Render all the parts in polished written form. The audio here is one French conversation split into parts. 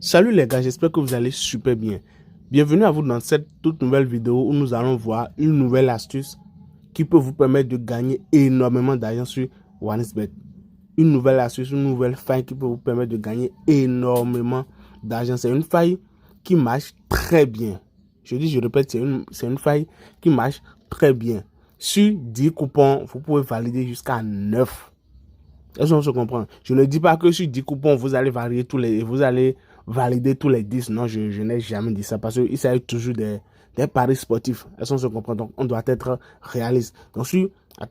Salut les gars, j'espère que vous allez super bien. Bienvenue à vous dans cette toute nouvelle vidéo où nous allons voir une nouvelle astuce qui peut vous permettre de gagner énormément d'argent sur OneXBet. Une nouvelle astuce, une nouvelle faille qui peut vous permettre de gagner énormément d'argent. C'est une faille qui marche très bien. Je répète, c'est une faille qui marche très bien. Sur 10 coupons, vous pouvez valider jusqu'à 9. Est-ce qu'on se comprend? Je ne dis pas que sur 10 coupons, vous allez valider tous les 10. Non, je n'ai jamais dit ça parce qu'il s'agit toujours des paris sportifs. Est-ce qu'on se comprend? Donc, on doit être réaliste. Donc,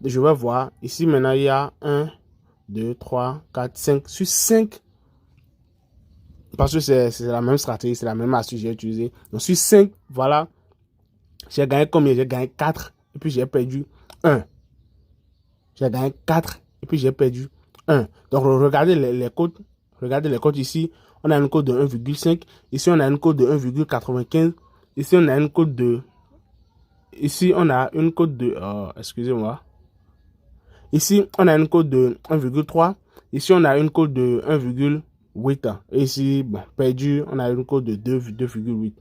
je vais voir. Ici, maintenant, il y a 1, 2, 3, 4, 5. Sur 5, parce que c'est la même stratégie, c'est la même astuce que j'ai utilisée. Donc, sur 5, voilà, j'ai gagné combien? J'ai gagné 4 et puis j'ai perdu 1. J'ai gagné 4 et puis j'ai perdu 1. Donc, regardez les codes. Regardez les codes ici. On a une cote de 1,5. Ici, on a une cote de 1,95. Ici, on a une cote de... Ici, on a une cote de... excusez-moi. Ici, on a une cote de 1,3. Ici, on a une cote de 1,8. Et ici, bon, perdu, on a une cote de 2,8.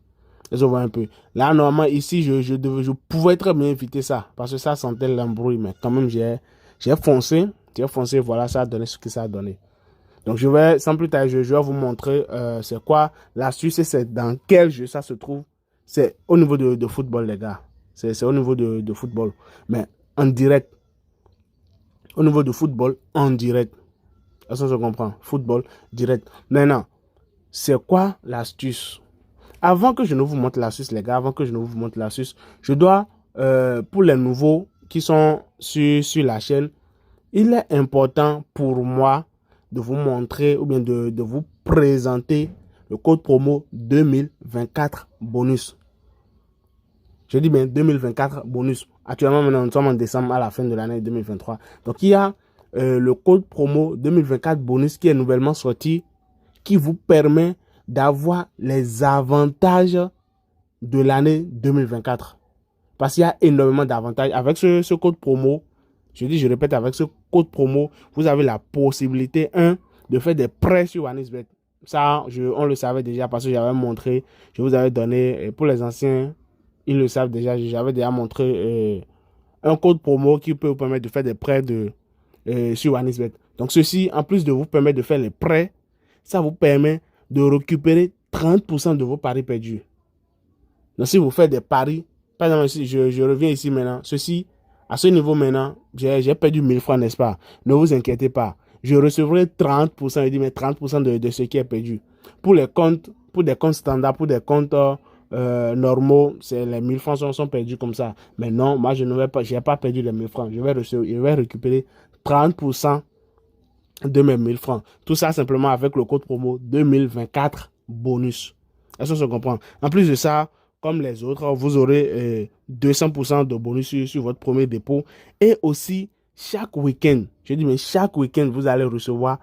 Vous voyez un peu. Là, normalement, ici, je pouvais très bien éviter ça. Parce que ça sentait l'embrouille. Mais quand même, j'ai foncé. J'ai foncé, voilà, ça a donné ce que ça a donné. Donc, sans plus tarder, je vais vous montrer c'est quoi l'astuce et c'est dans quel jeu ça se trouve. C'est au niveau de football, les gars. C'est au niveau de football. Mais en direct. Au niveau de football, en direct. Est-ce que je comprends? Football, direct. Maintenant, c'est quoi l'astuce? Avant que je ne vous montre l'astuce, les gars, avant que je ne vous montre l'astuce, je dois, pour les nouveaux qui sont sur la chaîne, il est important pour moi de vous montrer ou bien de vous présenter le code promo 2024 bonus. Je dis bien 2024 bonus. Actuellement, maintenant, nous sommes en décembre à la fin de l'année 2023. Donc, il y a le code promo 2024 bonus qui est nouvellement sorti, qui vous permet d'avoir les avantages de l'année 2024. Parce qu'il y a énormément d'avantages. Avec ce code promo, je répète, avec ce code promo, vous avez la possibilité, de faire des prêts sur OneXBet. Ça, on le savait déjà parce que j'avais montré, je vous avais donné, pour les anciens, ils le savent déjà, j'avais déjà montré un code promo qui peut vous permettre de faire des prêts sur OneXBet. Donc, ceci, en plus de vous permettre de faire les prêts, ça vous permet de récupérer 30% de vos paris perdus. Donc, si vous faites des paris, par exemple, si je reviens ici maintenant, à ce niveau maintenant, j'ai perdu 1000 francs, n'est-ce pas? Ne vous inquiétez pas. Je recevrai 30%, je dis, mais 30% de ce qui est perdu. Pour des comptes standards, pour des comptes normaux, les 1000 francs sont perdus comme ça. Mais non, moi, je n'ai pas perdu les 1000 francs. Je vais récupérer 30% de mes 1000 francs. Tout ça simplement avec le code promo 2024 bonus. Est-ce que ça se comprend? En plus de ça, comme les autres, vous aurez 200% de bonus sur votre premier dépôt. Et aussi, chaque week-end, je dis, mais chaque week-end, vous allez recevoir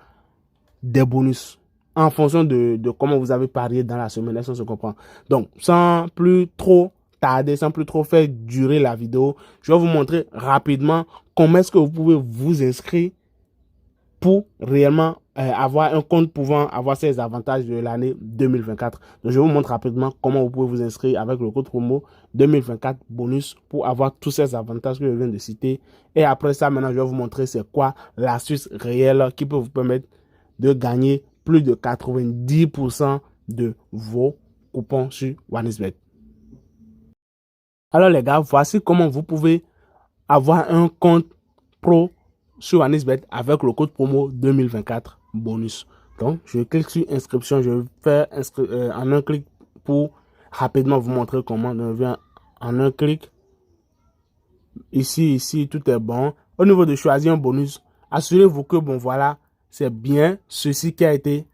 des bonus en fonction de comment vous avez parié dans la semaine. Est-ce que ça se comprend? Donc, sans plus trop tarder, sans plus trop faire durer la vidéo, je vais vous montrer rapidement comment est-ce que vous pouvez vous inscrire pour réellement avoir un compte pouvant avoir ces avantages de l'année 2024. Donc, je vous montre rapidement comment vous pouvez vous inscrire avec le code promo 2024 bonus pour avoir tous ces avantages que je viens de citer. Et après ça, maintenant, je vais vous montrer c'est quoi l'astuce réelle qui peut vous permettre de gagner plus de 90% de vos coupons sur OneXBet. Alors les gars, voici comment vous pouvez avoir un compte pro sur OneXBet avec le code promo 2024 bonus. Donc, je clique sur inscription. Je vais faire en un clic pour rapidement vous montrer comment. On vient en un clic. Ici, tout est bon. Au niveau de choisir un bonus, assurez-vous que, bon, voilà, c'est bien ceci qui a été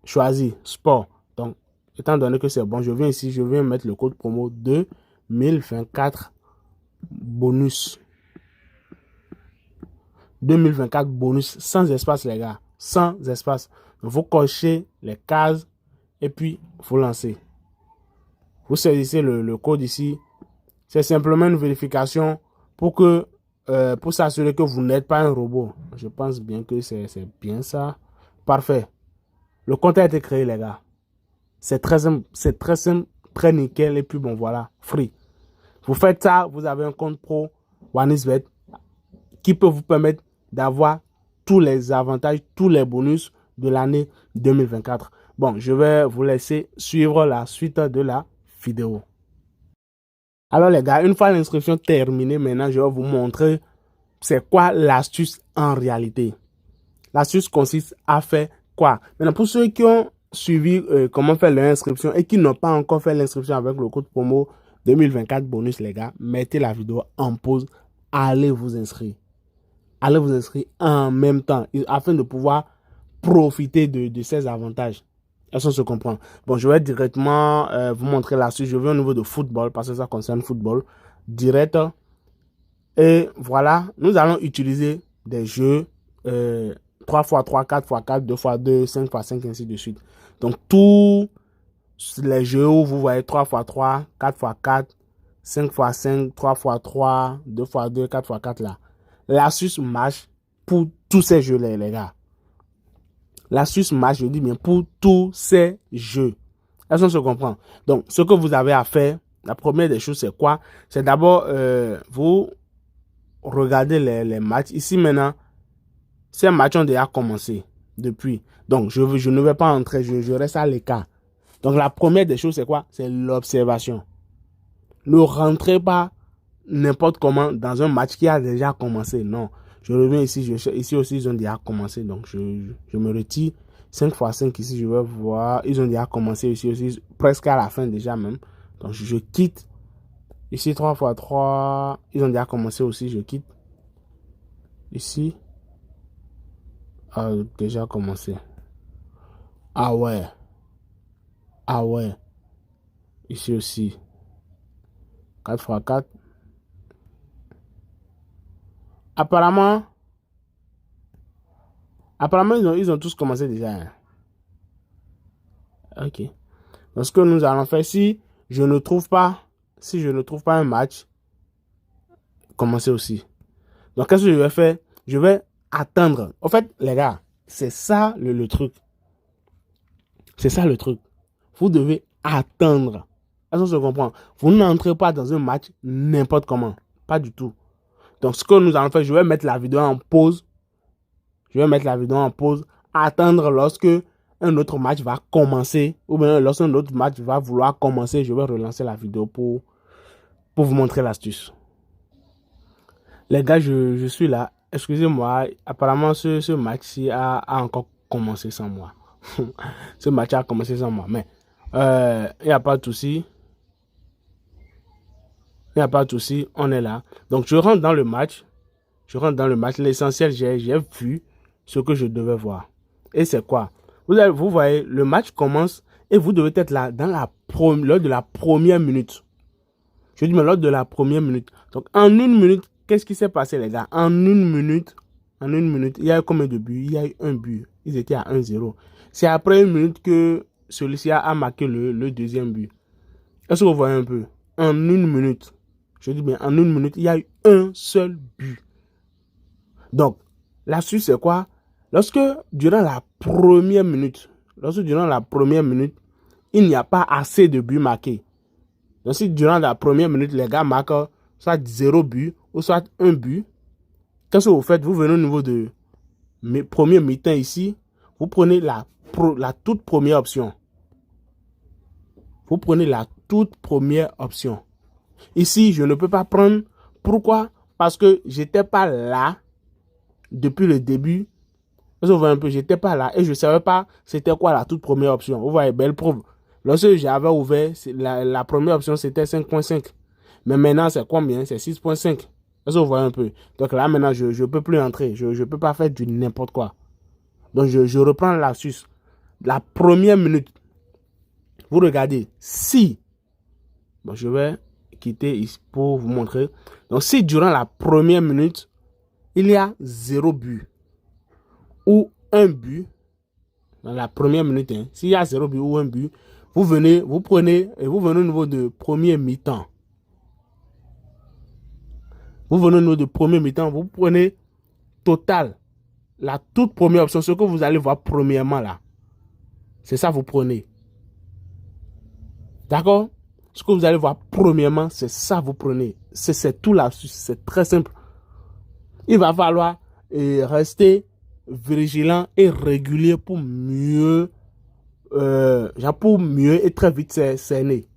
choisi. Sport. Donc, étant donné que c'est bon, je viens ici, je viens mettre le code promo 2024 bonus. 2024 bonus sans espace, les gars. Sans espace. Vous cochez les cases et puis vous lancez. Vous saisissez le code ici. C'est simplement une vérification pour s'assurer que vous n'êtes pas un robot. Je pense bien que c'est bien ça. Parfait. Le compte a été créé, les gars. C'est très simple, très nickel. Et puis bon, voilà, free. Vous faites ça, vous avez un compte pro OneXBet qui peut vous permettre d'avoir tous les avantages, tous les bonus de l'année 2024. Bon, je vais vous laisser suivre la suite de la vidéo. Alors les gars, une fois l'inscription terminée, maintenant je vais vous montrer c'est quoi l'astuce en réalité. L'astuce consiste à faire quoi? Maintenant, pour ceux qui ont suivi comment faire l'inscription et qui n'ont pas encore fait l'inscription avec le code promo 2024 bonus, les gars, mettez la vidéo en pause, allez vous inscrire. Allez vous inscrire en même temps afin de pouvoir profiter de ces avantages. Est-ce qu'on se comprend? Bon, je vais directement vous montrer l'astuce. Je vais au niveau de football parce que ça concerne football direct. Et voilà, nous allons utiliser des jeux 3x3, 4x4, 2x2, 5x5, ainsi de suite. Donc, tous les jeux où vous voyez 3x3, 4x4, 5x5, 3x3, 2x2, 4x4 là. L'astuce marche pour tous ces jeux-là, les gars. L'astuce marche, je dis bien, pour tous ces jeux. Est-ce qu'on se comprend? Donc, ce que vous avez à faire, la première des choses, c'est quoi? C'est d'abord, vous regardez les matchs. Ici, maintenant, ces matchs ont déjà commencé depuis. Donc, je ne vais pas entrer, je reste à l'écart. Donc, la première des choses, c'est quoi? C'est l'observation. Ne rentrez pas n'importe comment dans un match qui a déjà commencé. Non. Je reviens ici. Ici aussi, ils ont déjà commencé. Donc, je me retire. 5x5 ici, je vais voir. Ils ont déjà commencé ici aussi. Presque à la fin déjà même. Donc, je quitte. Ici, 3x3. Ils ont déjà commencé aussi. Je quitte. Ici. Ah, déjà commencé. Ah ouais. Ah ouais. Ici aussi. 4x4. Apparemment, ils ont tous commencé déjà. Hein. Ok. Donc, ce que nous allons faire, si je ne trouve pas un match, commencer aussi. Donc, qu'est-ce que je vais faire? Je vais attendre. En fait, les gars, c'est ça le truc. C'est ça le truc. Vous devez attendre. Est-ce qu'on se comprend? Vous n'entrez pas dans un match n'importe comment. Pas du tout. Donc, ce que nous allons faire, je vais mettre la vidéo en pause. Je vais mettre la vidéo en pause. Attendre lorsque un autre match va commencer. Ou bien lorsqu'un autre match va vouloir commencer, je vais relancer la vidéo pour vous montrer l'astuce. Les gars, je suis là. Excusez-moi. Apparemment, ce match-ci a encore commencé sans moi. Ce match a commencé sans moi. Mais il n'y a pas de souci. Il n'y a pas de souci. On est là. Donc, je rentre dans le match. L'essentiel, j'ai vu ce que je devais voir. Et c'est quoi? Vous voyez, le match commence et vous devez être là lors de la première minute. Je dis, mais lors de la première minute. Donc, en une minute, qu'est-ce qui s'est passé, les gars? En une minute, il y a eu combien de buts? Il y a eu un but. Ils étaient à 1-0. C'est après une minute que celui-ci a marqué le deuxième but. Est-ce que vous voyez un peu? En une minute. Je dis bien, en une minute, il y a eu un seul but. Donc, l'astuce, c'est quoi? Lorsque, durant la première minute, il n'y a pas assez de buts marqués. Donc, si durant la première minute, les gars marquent soit 0 but ou soit 1 but, qu'est-ce que vous faites? Vous venez au niveau de premier mi-temps ici, vous prenez la toute première option. Vous prenez la toute première option. Ici, je ne peux pas prendre. Pourquoi? Parce que je n'étais pas là depuis le début. Vous voyez un peu, j'étais pas là et je ne savais pas c'était quoi la toute première option. Vous voyez, belle preuve. Lorsque j'avais ouvert, la première option c'était 5.5. Mais maintenant, c'est combien? C'est 6.5. Vous voyez un peu. Donc là, maintenant, je ne peux plus entrer. Je ne peux pas faire du n'importe quoi. Donc, je reprends l'astuce. La première minute, vous regardez. Si, bon, je vais quitter ici pour vous montrer. Donc, si durant la première minute, il y a 0 but ou 1 but, dans la première minute, hein, s'il y a 0 but ou 1 but, vous venez au niveau de premier mi-temps. Vous venez au niveau de premier mi-temps, vous prenez total, la toute première option, ce que vous allez voir premièrement là. C'est ça, vous prenez. D'accord? Ce que vous allez voir, premièrement, c'est ça, vous prenez. C'est tout l'astuce, c'est très simple. Il va falloir rester vigilant et régulier pour mieux, et très vite cerner.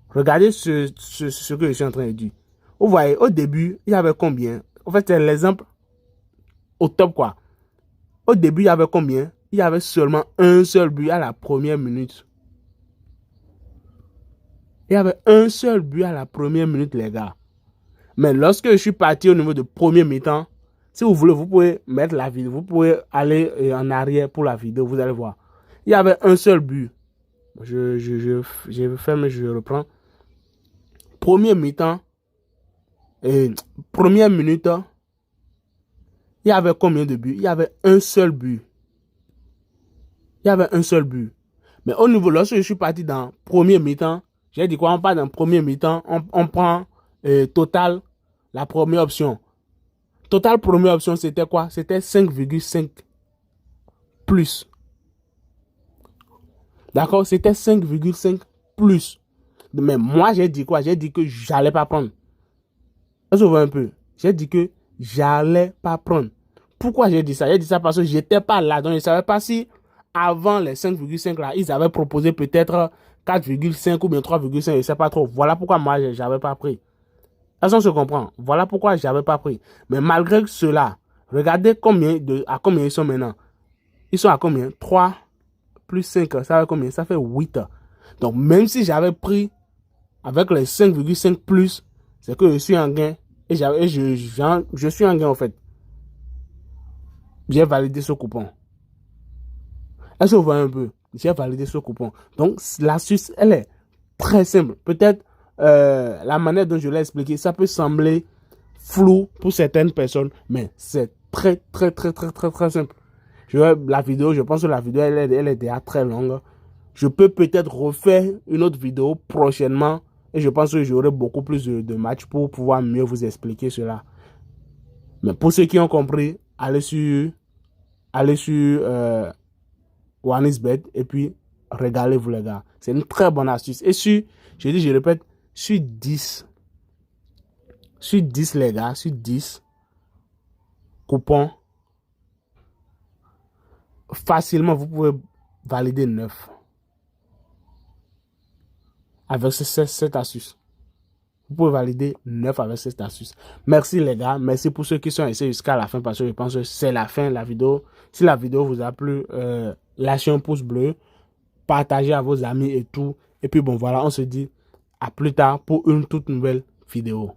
Regardez ce que je suis en train de dire. Vous voyez, au début, il y avait combien? En fait, c'est l'exemple au top, quoi. Au début, il y avait combien? Il y avait seulement un seul but à la première minute. Il y avait un seul but à la première minute, les gars. Mais lorsque je suis parti au niveau de premier mi-temps, si vous voulez, vous pouvez mettre la vidéo. Vous pouvez aller en arrière pour la vidéo. Vous allez voir. Il y avait un seul but. Je ferme et je reprends. Premier mi-temps. Première minute. Il y avait combien de buts? Il y avait un seul but. Il y avait un seul but. Mais au niveau, lorsque je suis parti dans premier mi-temps, j'ai dit quoi? On part dans premier mi-temps. On prend total la première option. Total première option, c'était quoi? C'était 5,5 plus. D'accord? C'était 5,5 plus. Mais moi, j'ai dit quoi? J'ai dit que j'allais pas prendre. Ça se voit un peu. J'ai dit que j'allais pas prendre. Pourquoi j'ai dit ça? J'ai dit ça parce que j'étais pas là. Donc, je ne savais pas si avant les 5,5 là, ils avaient proposé peut-être 4,5 ou bien 3,5. Je ne sais pas trop. Voilà pourquoi moi, je n'avais pas pris. Ça, on se comprend. Voilà pourquoi je n'avais pas pris. Mais malgré cela, regardez à combien ils sont maintenant. Ils sont à combien? 3 plus 5, ça fait combien? Ça fait 8. Donc, même si j'avais pris avec les 5,5 plus, c'est que je suis en gain. Et je suis en gain, en fait. J'ai validé ce coupon. Est-ce que vous voyez un peu? J'ai validé ce coupon. Donc, l'astuce, elle est très simple. Peut-être la manière dont je l'ai expliqué, ça peut sembler flou pour certaines personnes, mais c'est très simple. La vidéo, je pense que la vidéo, elle est déjà très longue. Je peux peut-être refaire une autre vidéo prochainement et je pense que j'aurai beaucoup plus de matchs pour pouvoir mieux vous expliquer cela. Mais pour ceux qui ont compris, allez sur OneXBet et puis régalez-vous, les gars. C'est une très bonne astuce. Et je répète, sur 10, les gars, sur 10 coupons, facilement, vous pouvez valider 9 avec cette astuce. Vous pouvez valider 9 avec cette astuce. Merci, les gars. Merci pour ceux qui sont restés jusqu'à la fin parce que je pense que c'est la fin de la vidéo. Si la vidéo vous a plu, lâchez un pouce bleu, partagez à vos amis et tout. Et puis bon, voilà, on se dit à plus tard pour une toute nouvelle vidéo.